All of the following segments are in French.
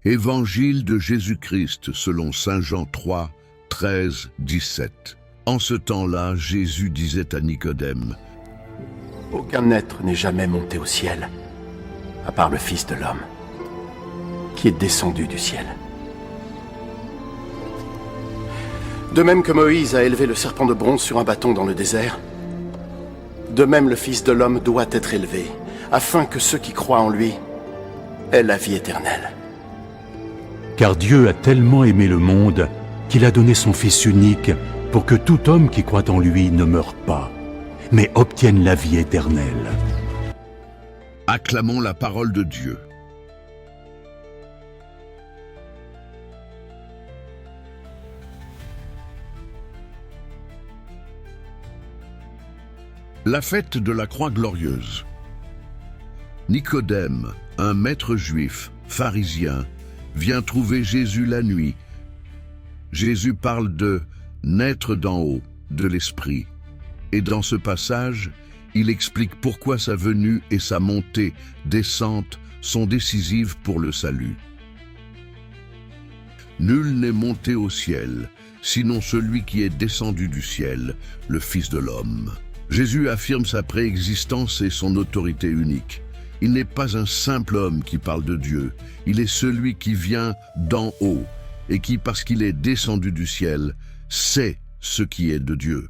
Évangile de Jésus-Christ selon saint Jean 3, 13, 17. En ce temps-là, Jésus disait à Nicodème: Aucun être n'est jamais monté au ciel, à part le Fils de l'homme, qui est descendu du ciel. De même que Moïse a élevé le serpent de bronze sur un bâton dans le désert, de même le Fils de l'homme doit être élevé, afin que ceux qui croient en lui aient la vie éternelle. Car Dieu a tellement aimé le monde qu'il a donné son Fils unique pour que tout homme qui croit en lui ne meure pas, mais obtienne la vie éternelle. Acclamons la parole de Dieu. La fête de la croix glorieuse. Nicodème, un maître juif, pharisien, vient trouver Jésus la nuit. Jésus parle de « naître d'en haut », de l'esprit. Et dans ce passage, il explique pourquoi sa venue et sa montée, descente, sont décisives pour le salut. Nul n'est monté au ciel, sinon celui qui est descendu du ciel, le Fils de l'homme. Jésus affirme sa préexistence et son autorité unique. Il n'est pas un simple homme qui parle de Dieu, il est celui qui vient d'en haut et qui, parce qu'il est descendu du ciel, sait ce qui est de Dieu.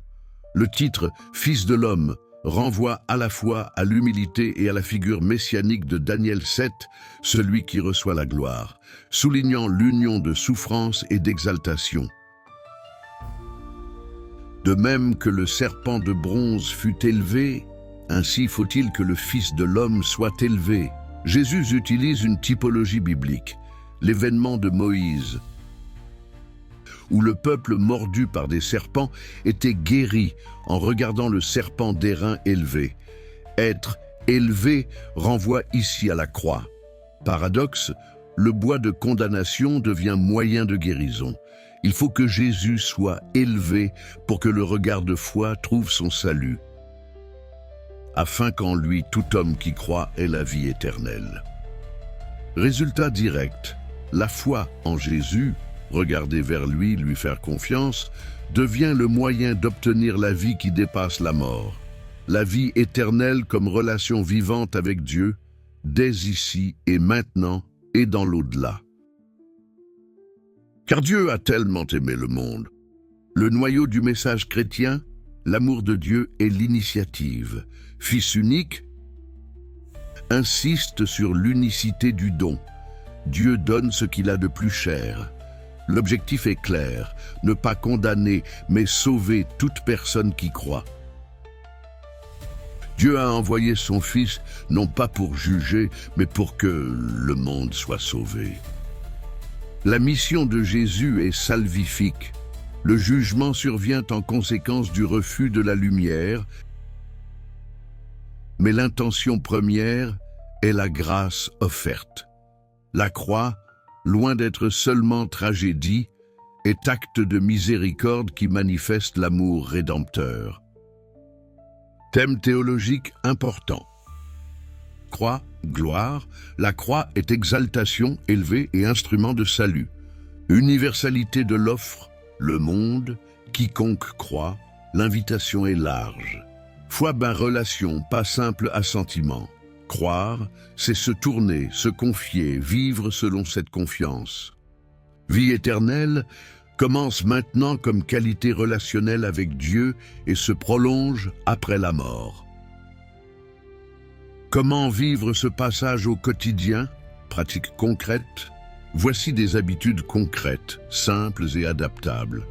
Le titre « Fils de l'homme » renvoie à la fois à l'humilité et à la figure messianique de Daniel 7, celui qui reçoit la gloire, soulignant l'union de souffrance et d'exaltation. De même que le serpent de bronze fut élevé, ainsi faut-il que le Fils de l'homme soit élevé. Jésus utilise une typologie biblique, l'événement de Moïse, où le peuple mordu par des serpents était guéri en regardant le serpent d'airain élevé. Être élevé renvoie ici à la croix. Paradoxe, le bois de condamnation devient moyen de guérison. Il faut que Jésus soit élevé pour que le regard de foi trouve son salut, afin qu'en lui tout homme qui croit ait la vie éternelle. Résultat direct, la foi en Jésus, regarder vers lui, lui faire confiance, devient le moyen d'obtenir la vie qui dépasse la mort, la vie éternelle comme relation vivante avec Dieu, dès ici et maintenant et dans l'au-delà. Car Dieu a tellement aimé le monde. Le noyau du message chrétien, l'amour de Dieu est l'initiative. Fils unique, insiste sur l'unicité du don. Dieu donne ce qu'il a de plus cher. L'objectif est clair, ne pas condamner, mais sauver toute personne qui croit. Dieu a envoyé son Fils, non pas pour juger, mais pour que le monde soit sauvé. La mission de Jésus est salvifique. Le jugement survient en conséquence du refus de la lumière, mais l'intention première est la grâce offerte. La croix, loin d'être seulement tragédie, est acte de miséricorde qui manifeste l'amour rédempteur. Thème théologique important. Croix, gloire, la croix est exaltation, élevée et instrument de salut. Universalité de l'offre, le monde, quiconque croit, l'invitation est large. Foi relation, pas simple assentiment. Croire, c'est se tourner, se confier, vivre selon cette confiance. Vie éternelle commence maintenant comme qualité relationnelle avec Dieu et se prolonge après la mort. Comment vivre ce passage au quotidien? Pratique concrète? Voici des habitudes concrètes, simples et adaptables.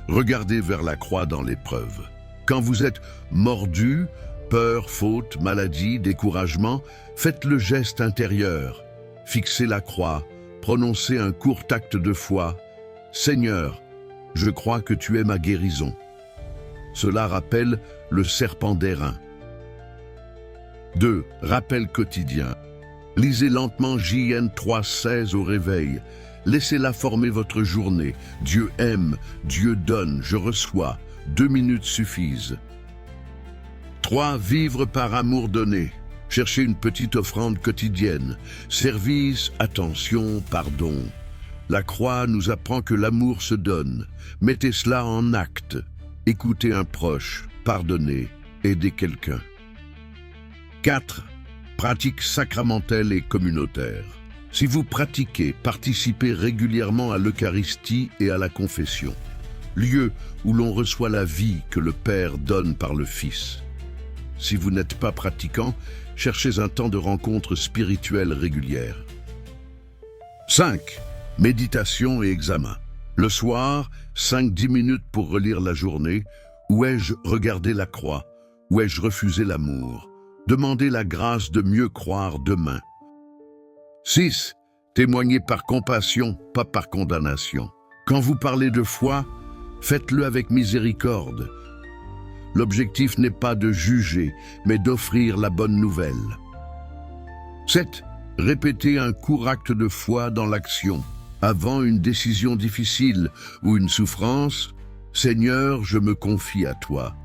Regardez vers la croix dans l'épreuve. Quand vous êtes mordu, peur, faute, maladie, découragement, faites le geste intérieur. Fixez la croix, prononcez un court acte de foi. Seigneur, je crois que tu es ma guérison. Cela rappelle le serpent d'airain. 2. Rappel quotidien. Lisez lentement JN 3,16 au réveil. Laissez-la former votre journée. Dieu aime, Dieu donne, je reçois. 2 minutes suffisent. 3. Vivre par amour donné. Cherchez une petite offrande quotidienne. Service, attention, pardon. La croix nous apprend que l'amour se donne. Mettez cela en acte. Écoutez un proche, pardonnez, aidez quelqu'un. 4. Pratique sacramentelle et communautaire. Si vous pratiquez, participez régulièrement à l'Eucharistie et à la confession, lieu où l'on reçoit la vie que le Père donne par le Fils. Si vous n'êtes pas pratiquant, cherchez un temps de rencontre spirituelle régulière. 5. Méditation et examen. Le soir, 5-10 minutes pour relire la journée. Où ai-je regardé la croix? Où ai-je refusé l'amour? Demandez la grâce de mieux croire demain. 6. Témoignez par compassion, pas par condamnation. Quand vous parlez de foi, faites-le avec miséricorde. L'objectif n'est pas de juger, mais d'offrir la bonne nouvelle. 7. Répétez un court acte de foi dans l'action. Avant une décision difficile ou une souffrance, « Seigneur, je me confie à toi ».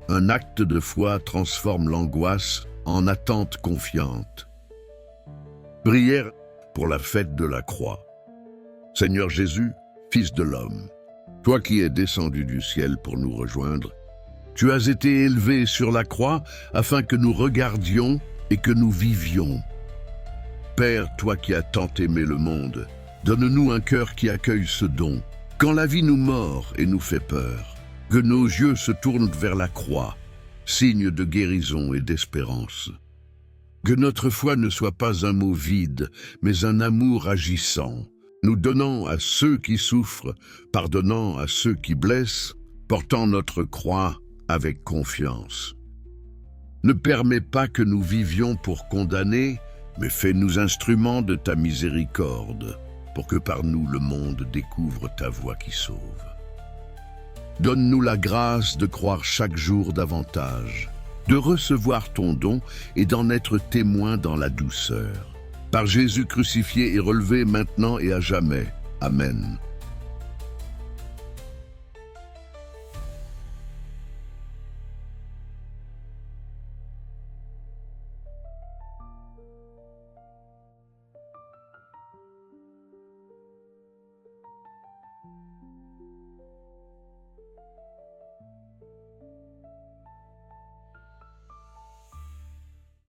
Un acte de foi transforme l'angoisse en attente confiante. Prière pour la fête de la croix. Seigneur Jésus, Fils de l'homme, toi qui es descendu du ciel pour nous rejoindre, tu as été élevé sur la croix afin que nous regardions et que nous vivions. Père, toi qui as tant aimé le monde, donne-nous un cœur qui accueille ce don. Quand la vie nous mord et nous fait peur, que nos yeux se tournent vers la croix, signe de guérison et d'espérance. Que notre foi ne soit pas un mot vide, mais un amour agissant, nous donnant à ceux qui souffrent, pardonnant à ceux qui blessent, portant notre croix avec confiance. Ne permets pas que nous vivions pour condamner, mais fais-nous instruments de ta miséricorde, pour que par nous le monde découvre ta voix qui sauve. Donne-nous la grâce de croire chaque jour davantage, de recevoir ton don et d'en être témoin dans la douceur. Par Jésus crucifié et relevé maintenant et à jamais. Amen.